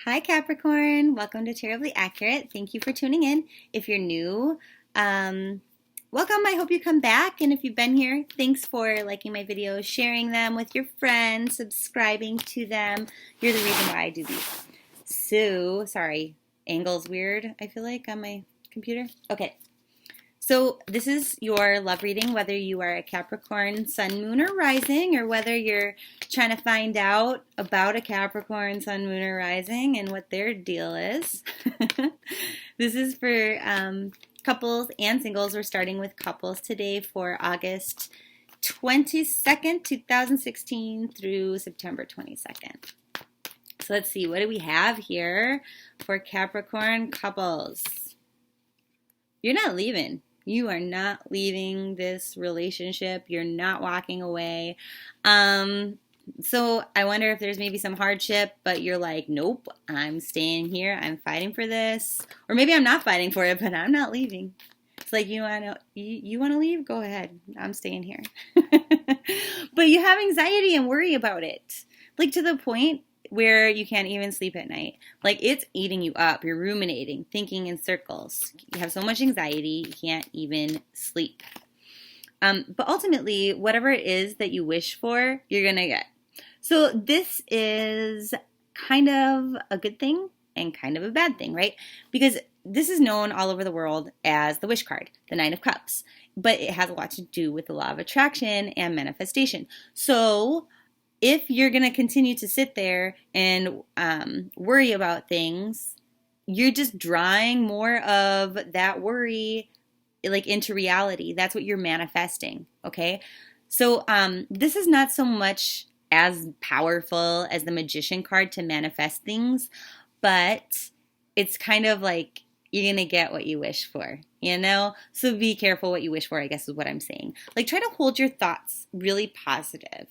Hi Capricorn, welcome to Tarot-blee Accurate. Thank you for tuning in. If you're new, welcome. I hope you come back. And if you've been here, thanks for liking my videos, sharing them with your friends, subscribing to them. You're the reason why I do these. So, sorry, angle's weird, I feel like, on my computer. Okay. So this is your love reading, whether you are a Capricorn, Sun, Moon, or Rising, or whether you're trying to find out about a Capricorn, Sun, Moon, or Rising and what their deal is. This is for couples and singles. We're starting with couples today for August 22nd, 2016 through September 22nd. So let's see, what do we have here for Capricorn couples? You're not leaving. You are not leaving this relationship. You're not walking away. So I wonder if there's maybe some hardship, but you're like, nope, I'm staying here. I'm fighting for this. Or maybe I'm not fighting for it, but I'm not leaving. It's like, you want to leave? Go ahead. I'm staying here. But you have anxiety and worry about it. Like to the point where you can't even sleep at night. Like it's eating you up. You're ruminating, thinking in circles. You have so much anxiety, you can't even sleep. But ultimately, whatever it is that you wish for, you're going to get. So this is kind of a good thing and kind of a bad thing, right? Because this is known all over the world as the wish card, the Nine of Cups. But it has a lot to do with the law of attraction and manifestation. So if you're going to continue to sit there and worry about things, you're just drawing more of that worry like into reality. That's what you're manifesting, okay? So this is not so much as powerful as the Magician card to manifest things, but it's kind of like you're going to get what you wish for, you know? So be careful what you wish for, I guess is what I'm saying. Like try to hold your thoughts really positive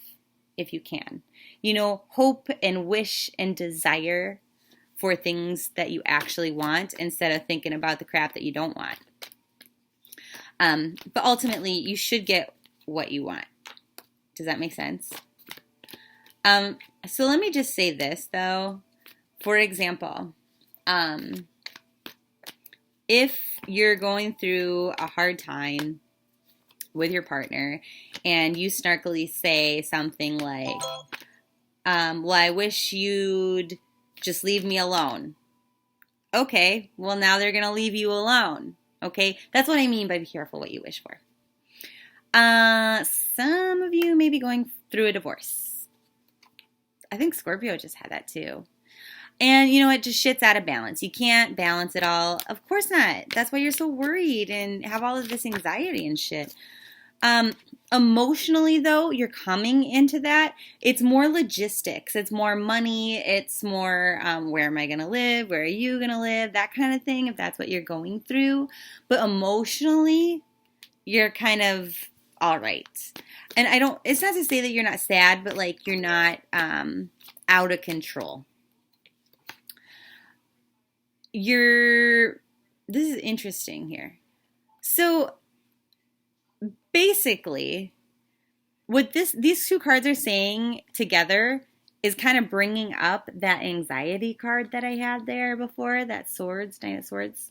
if you can. You know, hope and wish and desire for things that you actually want instead of thinking about the crap that you don't want. But ultimately, you should get what you want. Does that make sense? So let me just say this, though. For example, if you're going through a hard time with your partner and you snarkily say something like, well, I wish you'd just leave me alone. Okay, well, now they're going to leave you alone. Okay, that's what I mean by be careful what you wish for. Some of you may be going through a divorce. I think Scorpio just had that too. And you know what, just shit's out of balance. You can't balance it all. Of course not. That's why you're so worried and have all of this anxiety and shit. Emotionally, though, you're coming into that. It's more logistics. It's more money. It's more where am I going to live? Where are you going to live? That kind of thing, if that's what you're going through. But emotionally, you're kind of all right. And it's not to say that you're not sad, but like you're not out of control. This is interesting here. So basically, what these two cards are saying together is kind of bringing up that anxiety card that I had there before, that swords, Nine of Swords.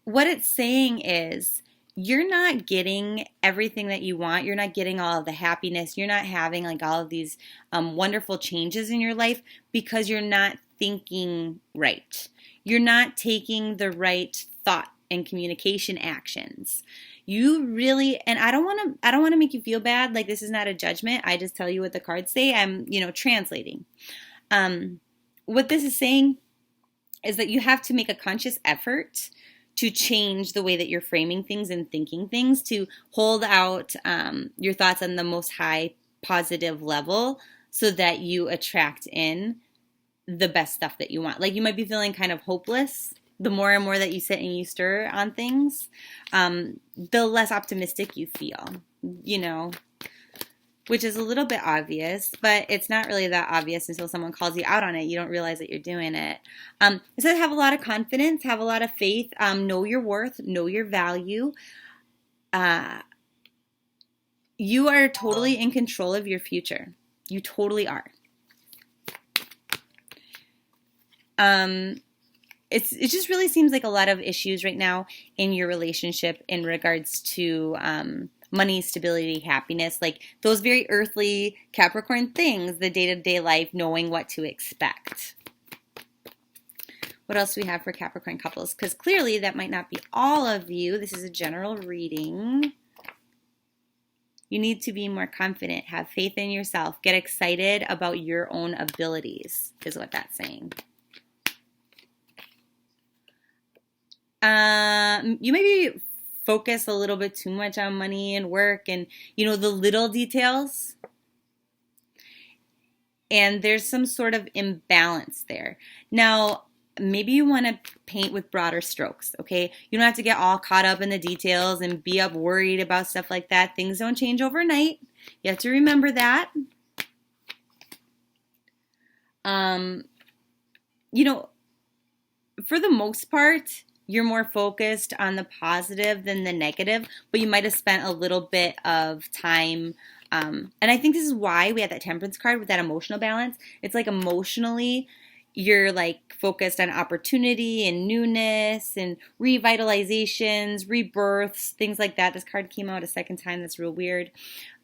What it's saying is you're not getting everything that you want. You're not getting all of the happiness. You're not having like all of these wonderful changes in your life because you're not thinking right. You're not taking the right thought and communication actions. You really, and I don't want to make you feel bad. Like this is not a judgment. I just tell you what the cards say. I'm, translating. What this is saying is that you have to make a conscious effort to change the way that you're framing things and thinking things, to hold out your thoughts on the most high positive level so that you attract in the best stuff that you want. Like you might be feeling kind of hopeless. The more and more that you sit and you stir on things, the less optimistic you feel, which is a little bit obvious, but it's not really that obvious until someone calls you out on it. You don't realize that you're doing it. It says have a lot of confidence, have a lot of faith, know your worth, know your value. You are totally in control of your future. You totally are. It just really seems like a lot of issues right now in your relationship in regards to money, stability, happiness, like those very earthly Capricorn things, the day-to-day life, knowing what to expect. What else do we have for Capricorn couples? Because clearly that might not be all of you. This is a general reading. You need to be more confident, have faith in yourself, get excited about your own abilities, is what that's saying. You maybe focus a little bit too much on money and work and, you know, the little details. And there's some sort of imbalance there. Now, maybe you want to paint with broader strokes, okay? You don't have to get all caught up in the details and be up worried about stuff like that. Things don't change overnight. You have to remember that. You know, for the most part, you're more focused on the positive than the negative, but you might have spent a little bit of time. And I think this is why we had that Temperance card with that emotional balance. It's like emotionally, you're like focused on opportunity and newness and revitalizations, rebirths, things like that. This card came out a second time. That's real weird.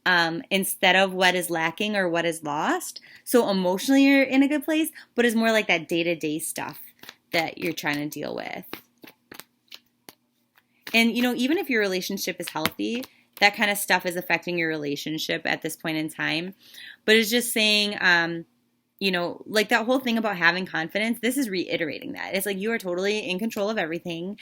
Instead of what is lacking or what is lost. So emotionally, you're in a good place, but it's more like that day-to-day stuff that you're trying to deal with. And, you know, even if your relationship is healthy, that kind of stuff is affecting your relationship at this point in time. But it's just saying, you know, like that whole thing about having confidence, this is reiterating that. It's like you are totally in control of everything.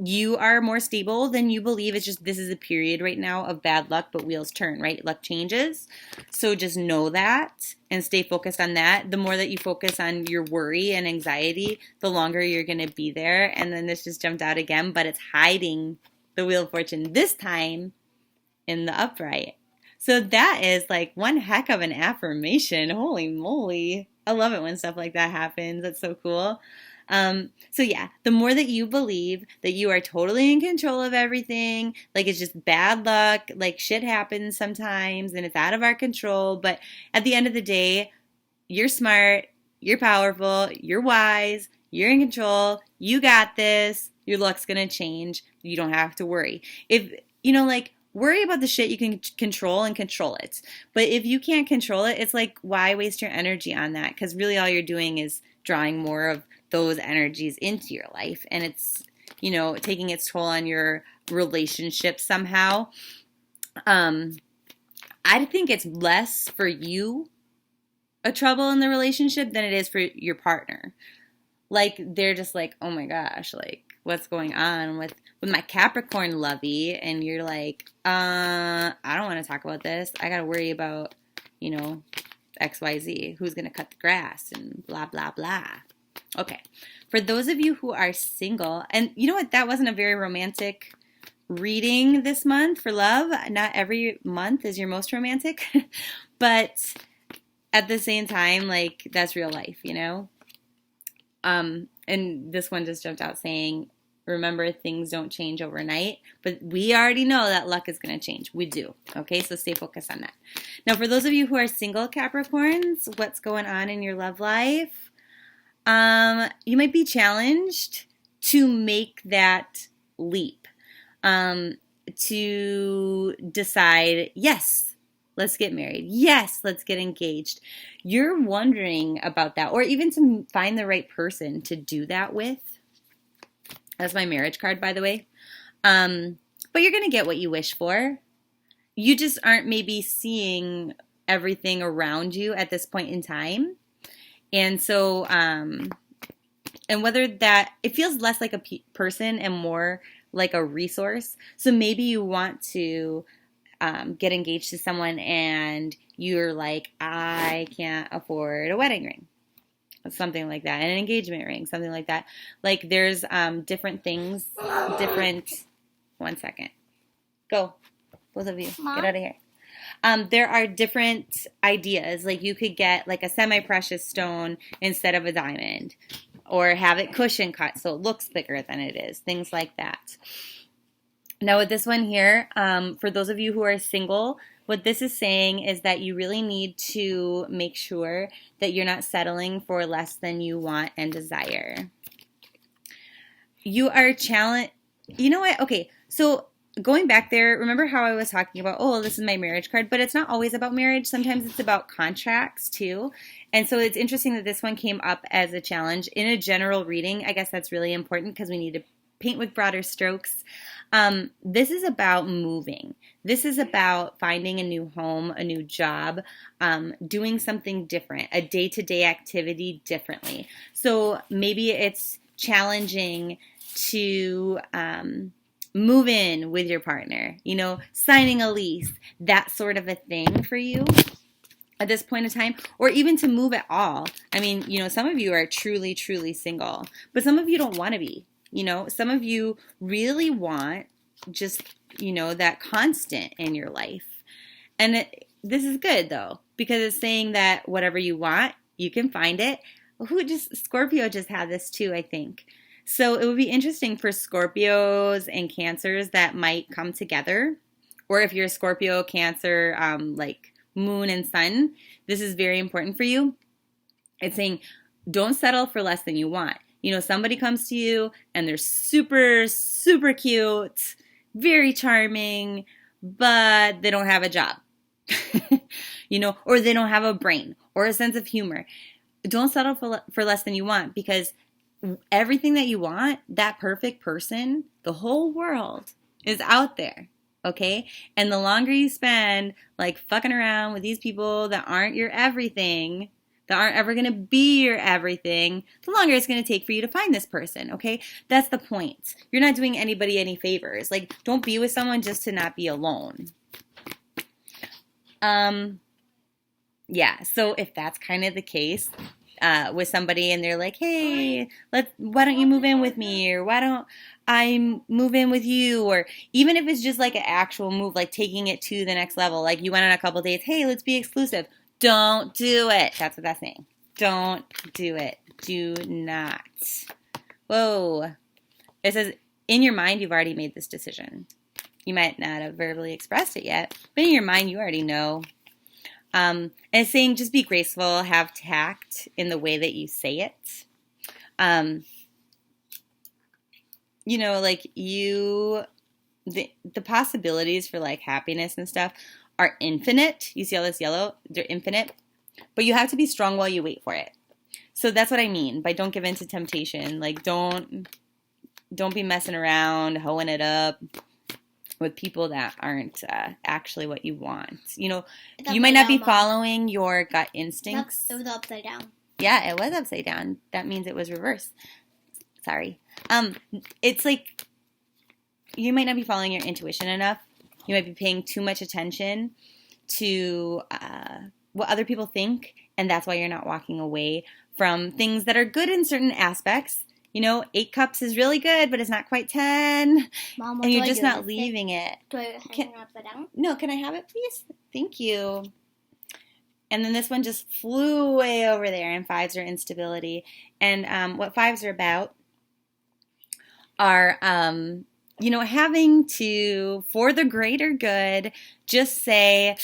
You are more stable than you believe. It's just this is a period right now of bad luck, but wheels turn, right? Luck changes. So just know that and stay focused on that. The more that you focus on your worry and anxiety, the longer you're going to be there. And then this just jumped out again, but it's hiding the Wheel of Fortune this time in the upright. So that is like one heck of an affirmation. Holy moly. I love it when stuff like that happens. That's so cool. So yeah, the more that you believe that you are totally in control of everything, like it's just bad luck, like shit happens sometimes and it's out of our control. But at the end of the day, you're smart, you're powerful, you're wise, you're in control, you got this, your luck's going to change. You don't have to worry. If, you know, like, worry about the shit you can control and control it. But if you can't control it, it's like, why waste your energy on that? Because really all you're doing is drawing more of those energies into your life. And it's, you know, taking its toll on your relationship somehow. I think it's less for you a trouble in the relationship than it is for your partner. Like, they're just like, oh my gosh, like, what's going on with my Capricorn lovey? And you're like, I don't want to talk about this. I got to worry about, you know, XYZ, who's going to cut the grass and blah, blah, blah. Okay. For those of you who are single, and you know what? That wasn't a very romantic reading this month for love. Not every month is your most romantic, but at the same time, like, that's real life, you know? And this one just jumped out saying, remember, things don't change overnight, but we already know that luck is going to change. We do. Okay, so stay focused on that. Now, for those of you who are single Capricorns, what's going on in your love life? You might be challenged to make that leap, to decide, yes, let's get married. Yes, let's get engaged. You're wondering about that, or even to find the right person to do that with. That's my marriage card, by the way. But you're going to get what you wish for. You just aren't maybe seeing everything around you at this point in time. And so, and whether that, it feels less like a person and more like a resource. So maybe you want to get engaged to someone and you're like, I can't afford a wedding ring. Something like that. And an engagement ring, something like that. Like there's different things, one second. Go. Both of you. Mom? Get out of here. There are different ideas. Like you could get like a semi-precious stone instead of a diamond. Or have it cushion cut so it looks thicker than it is. Things like that. Now with this one here, for those of you who are single, what this is saying is that you really need to make sure that you're not settling for less than you want and desire. You are challenged. You know what? Okay, so going back there, remember how I was talking about, oh, this is my marriage card, but it's not always about marriage. Sometimes it's about contracts too. And so it's interesting that this one came up as a challenge. In a general reading, I guess that's really important because we need to paint with broader strokes. This is about moving. This is about finding a new home, a new job, doing something different, a day-to-day activity differently. So maybe it's challenging to move in with your partner, signing a lease, that sort of a thing for you at this point in time, or even to move at all. I mean, some of you are truly, truly single, but some of you don't want to be. Some of you really want just, that constant in your life. And this is good, though, because it's saying that whatever you want, you can find it. Scorpio just had this too, I think. So it would be interesting for Scorpios and Cancers that might come together. Or if you're a Scorpio, Cancer, like Moon and Sun, this is very important for you. It's saying don't settle for less than you want. Somebody comes to you and they're super, super cute, very charming, but they don't have a job, or they don't have a brain or a sense of humor. Don't settle for less than you want, because everything that you want, that perfect person, the whole world is out there. Okay? And the longer you spend like fucking around with these people that aren't your everything, that aren't ever going to be your everything, the longer it's going to take for you to find this person, okay? That's the point. You're not doing anybody any favors. Like, don't be with someone just to not be alone. Yeah, so if that's kind of the case with somebody and they're like, hey, why don't you move in with me? Or why don't I move in with you? Or even if it's just like an actual move, like taking it to the next level, like you went on a couple dates, hey, let's be exclusive. Don't do it. That's what that's saying. Don't do it. Do not. Whoa. It says, in your mind, you've already made this decision. You might not have verbally expressed it yet, but in your mind, you already know. And it's saying just be graceful, have tact in the way that you say it. The possibilities for like happiness and stuff are infinite. You see all this yellow? They're infinite. But you have to be strong while you wait for it. So that's what I mean by don't give in to temptation. Like don't be messing around, hoeing it up with people that aren't actually what you want. You might not be following your gut instincts. It was upside down. Yeah, it was upside down. That means it was reversed. Sorry. It's like you might not be following your intuition enough. You might be paying too much attention to what other people think, and that's why you're not walking away from things that are good in certain aspects. 8 cups is really good, but it's not quite 10. Mom, and you're just not leaving it. Do I hang it upside down? No, can I have it, please? Thank you. And then this one just flew way over there, and 5s are instability. And what 5s are about are, having to, for the greater good, just say,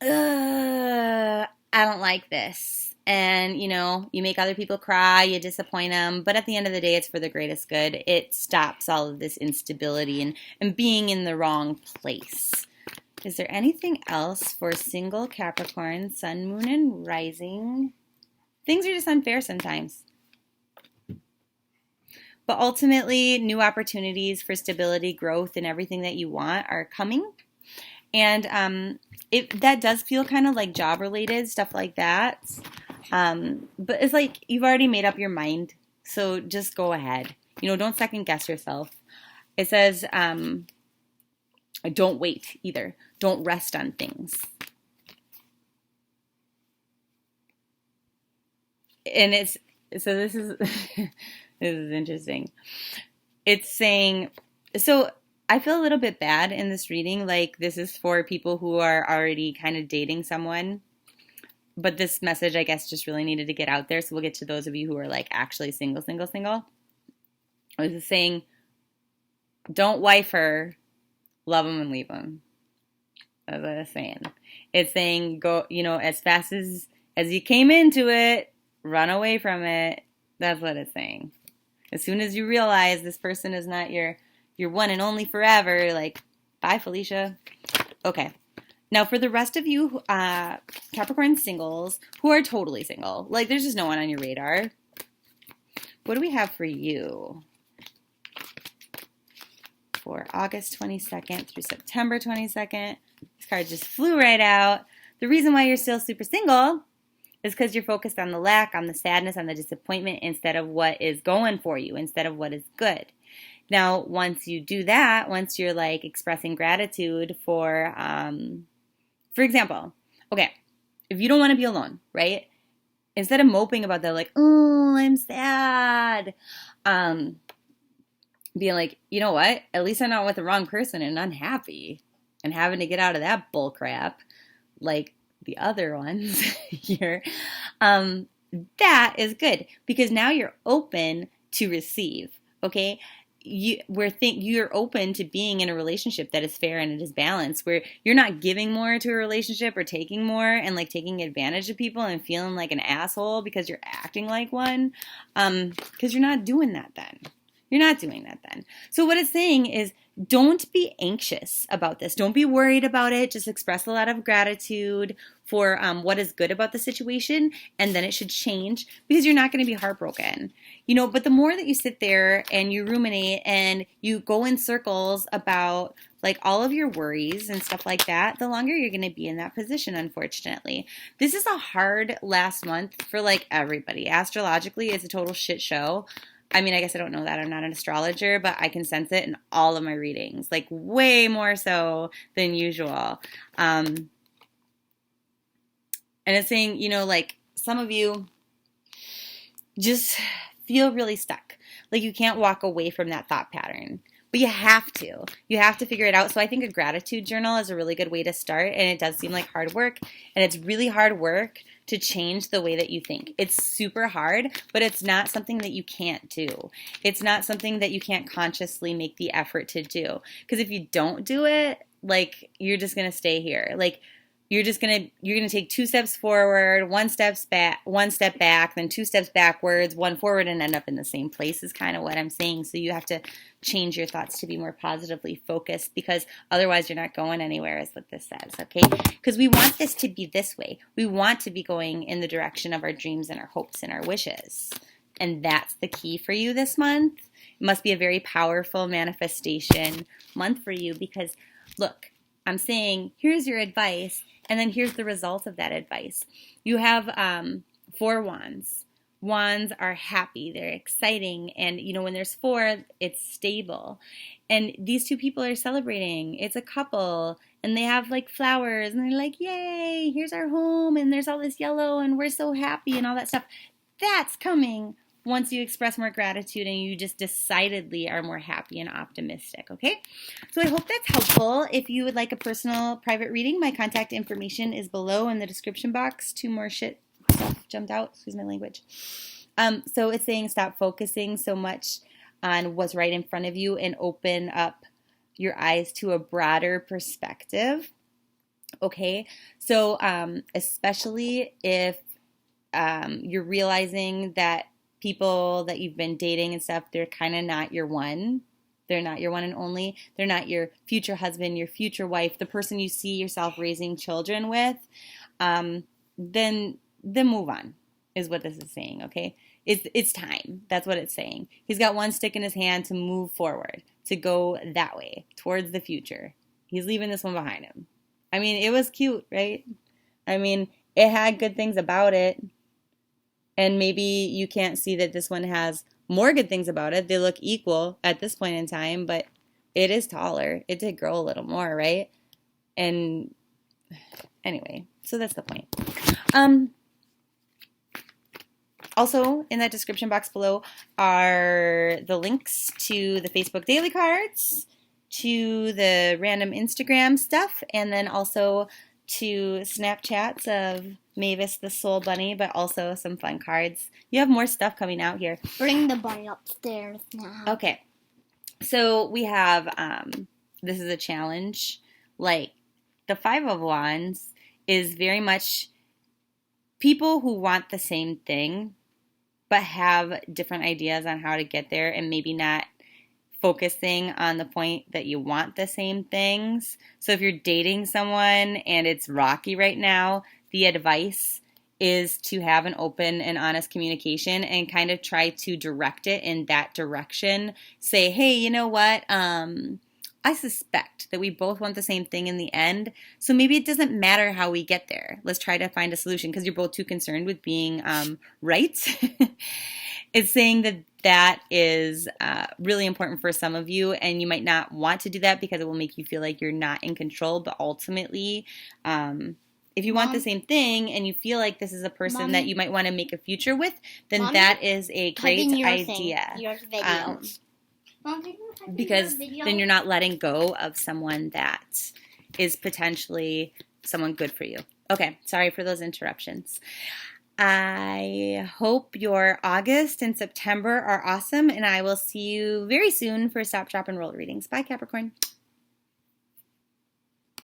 I don't like this. And, you make other people cry, you disappoint them, but at the end of the day, it's for the greatest good. It stops all of this instability and being in the wrong place. Is there anything else for single Capricorn, Sun, Moon, and Rising? Things are just unfair sometimes. But ultimately, new opportunities for stability, growth, and everything that you want are coming. And that does feel kind of like job-related, stuff like that. But it's like you've already made up your mind, so just go ahead. Don't second guess yourself. It says, don't wait either. Don't rest on things. And this is this is interesting. It's saying, so I feel a little bit bad in this reading. Like this is for people who are already kind of dating someone. But this message, I guess, just really needed to get out there. So we'll get to those of you who are like actually single. I was saying, don't wife her, love him and leave him. That's what it's saying. It's saying go, as fast as you came into it, run away from it. That's what it's saying. As soon as you realize this person is not your one and only forever, like, bye, Felicia. Okay. Now, for the rest of you Capricorn singles who are totally single, like there's just no one on your radar, what do we have for you for August 22nd through September 22nd? This card just flew right out. The reason why you're still super single is because you're focused on the lack, on the sadness, on the disappointment instead of what is going for you, instead of what is good. Now, once you do that, once you're like expressing gratitude for example, okay, if you don't want to be alone, right? Instead of moping about that, like, oh, I'm sad, being like, you know what? At least I'm not with the wrong person and unhappy and having to get out of that bull crap like the other ones here. That is good because now you're open to receive, okay? You're open to being in a relationship that is fair and it is balanced, where you're not giving more to a relationship or taking more and like taking advantage of people and feeling like an asshole because you're acting like one, because you're not doing that then. You're not doing that then. So what it's saying is don't be anxious about this. Don't be worried about it. Just express a lot of gratitude for what is good about the situation, and then it should change because you're not going to be heartbroken. But the more that you sit there and you ruminate and you go in circles about like all of your worries and stuff like that, the longer you're going to be in that position, unfortunately. This is a hard last month for like everybody. Astrologically, it's a total shit show. I mean, I guess I don't know that. I'm not an astrologer, but I can sense it in all of my readings, like way more so than usual. And it's saying, like some of you just feel really stuck. Like you can't walk away from that thought pattern, but you have to. You have to figure it out. So I think a gratitude journal is a really good way to start. And it does seem like hard work. And it's really hard work to change the way that you think. It's super hard, but it's not something that you can't do. It's not something that you can't consciously make the effort to do. Because if you don't do it, like you're just going to stay here. Like you're going to take 2 steps forward, 1 step back, then 2 steps backwards, 1 forward, and end up in the same place is kind of what I'm saying. So you have to change your thoughts to be more positively focused because otherwise you're not going anywhere is what this says, okay? Because we want this to be this way. We want to be going in the direction of our dreams and our hopes and our wishes. And that's the key for you this month. It must be a very powerful manifestation month for you because, look, I'm saying here's your advice, and then here's the result of that advice. You have 4 wands. Wands are happy. They're exciting. And, when there's 4, it's stable. And these 2 people are celebrating. It's a couple. And they have, like, flowers. And they're like, yay, here's our home. And there's all this yellow. And we're so happy and all that stuff. That's coming once you express more gratitude and you just decidedly are more happy and optimistic, okay? So I hope that's helpful. If you would like a personal private reading, my contact information is below in the description box. 2 more shit stuff jumped out. Excuse my language. So it's saying stop focusing so much on what's right in front of you and open up your eyes to a broader perspective, okay? So especially if you're realizing that people that you've been dating and stuff, they're kind of not your one. They're not your one and only. They're not your future husband, your future wife, the person you see yourself raising children with. Then move on is what this is saying, okay? It's time. That's what it's saying. He's got one stick in his hand to move forward, to go that way, towards the future. He's leaving this one behind him. I mean, it was cute, right? I mean, it had good things about it. And maybe you can't see that this one has more good things about it. They look equal at this point in time, but it is taller. It did grow a little more, right? And anyway, so that's the point. Also, in that description box below are the links to the Facebook daily cards, to the random Instagram stuff, and then also to Snapchats of Mavis the Soul Bunny, but also some fun cards. You have more stuff coming out here. Bring the bunny upstairs now. Okay. So we have, this is a challenge. Like, the Five of Wands is very much people who want the same thing, but have different ideas on how to get there and maybe not focusing on the point that you want the same things. So if you're dating someone and it's rocky right now, the advice is to have an open and honest communication and kind of try to direct it in that direction. Say, hey, you know what? I suspect that we both want the same thing in the end, so maybe it doesn't matter how we get there. Let's try to find a solution because you're both too concerned with being right. It's saying that that is really important for some of you, and you might not want to do that because it will make you feel like you're not in control, but ultimately, if you want the same thing and you feel like this is a person that you might want to make a future with, then that is a great idea. Your videos. Because then you're not letting go of someone that is potentially someone good for you. Okay, sorry for those interruptions. I hope your August and September are awesome, and I will see you very soon for Stop, Shop, and Roll readings. Bye, Capricorn.